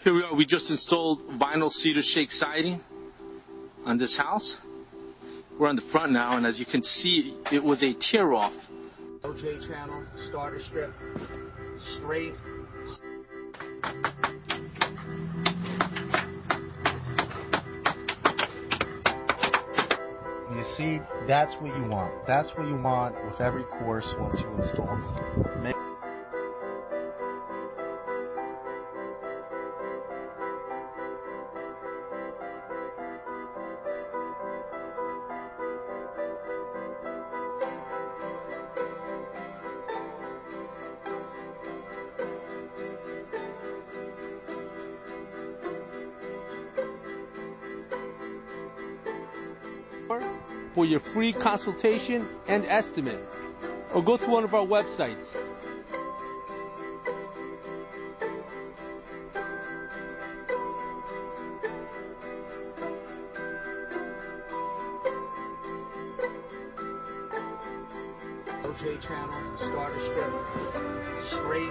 Here we are. We just installed vinyl cedar shake siding on this house. We're on the front now, and as you can see, it was a tear-off. OJ channel, starter strip, straight. You see, that's what you want. That's what you want with every course once you install. For your free consultation and estimate, or go to one of our websites. OJ channel, starter strip, straight.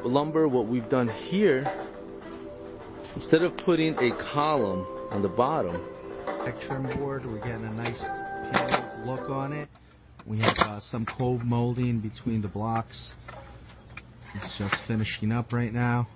The lumber, what we've done here, instead of putting a column on the bottom, Trim board, we're getting a nice panel look on it. We have some cove molding between the blocks. It's just finishing up right now.